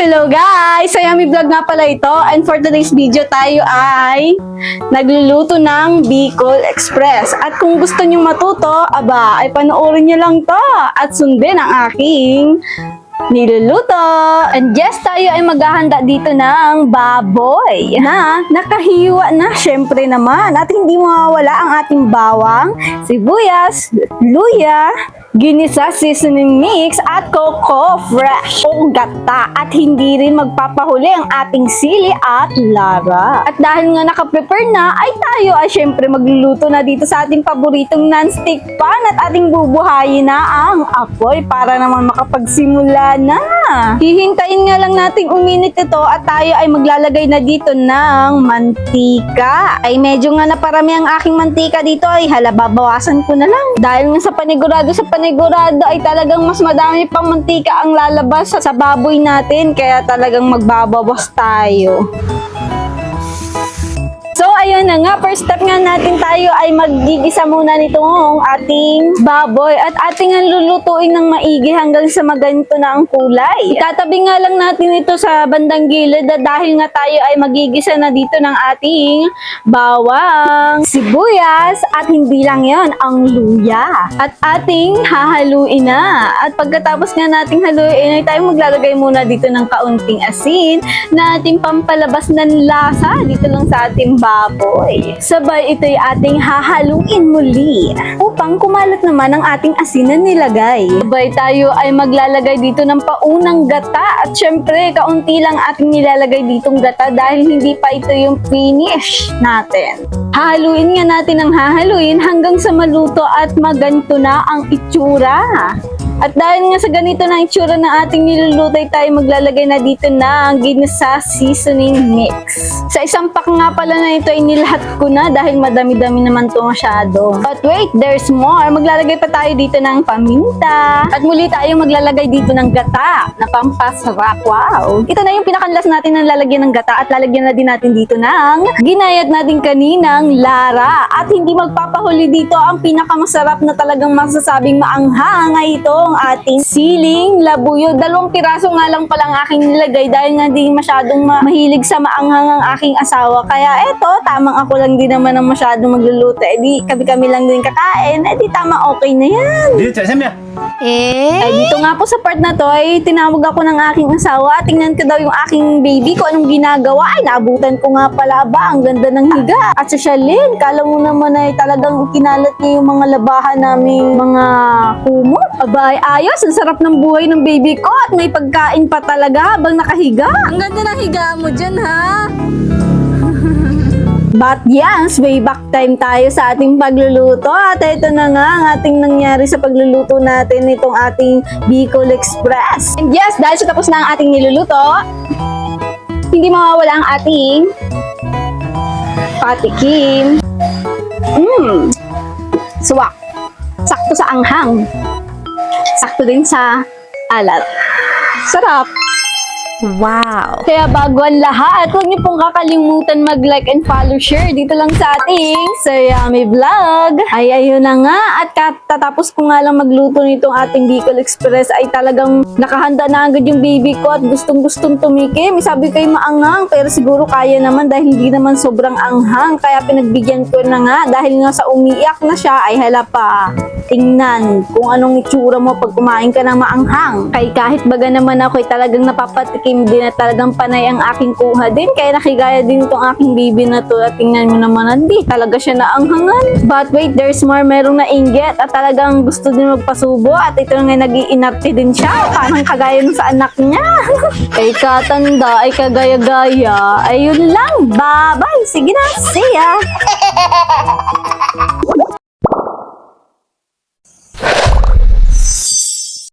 Hello guys! Sa Yummy Vlog nga pala ito, and for today's video tayo ay nagluluto ng Bicol Express. At kung gusto nyo matuto, aba, ay panoorin nyo lang to at sundin ang aking niluluto. And yes, tayo ay maghahanda dito ng baboy na nakahiwa na syempre naman. At hindi mawawala ang ating bawang, sibuyas, luya, ginisa seasoning mix at coco fresh o gata. At hindi rin magpapahuli ang ating sili at lara. At dahil nga nakaprepare na, ay tayo ay syempre magluluto na dito sa ating paboritong non-stick pan at ating bubuhayin na ang apoy para naman makapagsimula na. Hihintayin nga lang nating uminit ito at tayo ay maglalagay na dito ng mantika. Ay medyo nga naparami ang aking mantika dito, ay hala, babawasan ko na lang. Dahil nga sa panigurado ay talagang mas madami pang mantika ang lalabas sa baboy natin, kaya talagang magbabawas tayo. So, ayun na nga, first step nga natin, tayo ay magigisa muna nitong ating baboy at ating ang lulutuin ng maigi hanggang sa maganito na ang kulay. Itatabi nga lang natin ito sa bandang gilid dahil nga tayo ay magigisa na dito ng ating bawang, sibuyas at hindi lang yon, ang luya. At ating hahaluin na. At pagkatapos nga nating haluin ay tayo maglalagay muna dito ng kaunting asin na ating pampalabas ng lasa dito lang sa ating baboy. Sabay ito'y ating hahaluin muli upang kumalat naman ang ating asin na nilagay. Sabay tayo ay maglalagay dito ng paunang gata at syempre kaunti lang ating nilalagay ditong gata dahil hindi pa ito yung finish natin. Hahaluin nga natin ang hahaluin hanggang sa maluto at maganto na ang itsura. At dahil nga sa ganito na itsura ng ating niluluto, tayo maglalagay na dito ng ginisa seasoning mix. Sa isang pack nga pala na ito ay nilahat ko na dahil madami-dami naman ito masyado. But wait, there's more. Maglalagay pa tayo dito ng paminta. At muli tayo maglalagay dito ng gata na pampasarap. Wow! Ito na yung pinakanlas natin na lalagyan ng gata at lalagyan na din natin dito ng ginayat natin kaninang lara. At hindi magpapahuli dito ang pinakamasarap na talagang masasabing maanghang ay ito ang ating siling labuyo. 2 piraso nga lang palang aking nilagay dahil nga di masyadong mahilig sa maanghang ang aking asawa. Kaya eto, tamang ako lang din naman ang masyadong magluluto. Eh di kami lang din kakain. Eh di tama, okay na yan. Ay dito nga po sa part na to ay tinawag ako ng aking asawa. Tingnan ko daw yung aking baby ko anong ginagawa. Ay naabutan ko nga pala ba, ang ganda ng higa. At sa Shalyn, kala mo naman ay talagang kinalat niya yung mga labahan naming mga kumot. Aba, ayos, ang sarap ng buhay ng baby ko at may pagkain pa talaga habang nakahiga. Ang ganda ng higa mo dyan, ha? But yes, way back time tayo sa ating pagluluto at ito na nga ang ating nangyari sa pagluluto natin itong ating Bicol Express. And yes, dahil sa tapos na ang ating niluluto, hindi mawawala ang ating patikim. Swak. Sakto sa anghang. Sakto din sa alat. Sarap! Wow! Kaya bago ang lahat, huwag niyo pong kakalimutan mag-like and follow, share dito lang sa ating Sa Yummy Vlog. Ay, ayun na nga. At katatapos ko nga lang magluto nitong ating Bicol Express ay talagang nakahanda na agad yung baby ko at gustong-gustong tumikim. Sabi ko maanghang, pero siguro kaya naman dahil hindi naman sobrang anghang. Kaya pinagbigyan ko na nga dahil nga sa umiiyak na siya ay hala pa. Tingnan kung anong itsura mo pag kumain ka ng maanghang. Kaya kahit baga naman ako ay talagang napapatikim din at talagang panay ang aking kuha din. Kaya nakigaya din itong aking baby na to. At tingnan mo naman, hindi talaga siya naanghangan. But wait, there's more. Merong nainggit at talagang gusto din magpasubo. At ito nga nag-iinarte din siya. Parang kagaya sa anak niya. Ay katanda, ay kagaya-gaya. Ayun lang. Bye-bye. Sige na. See ya.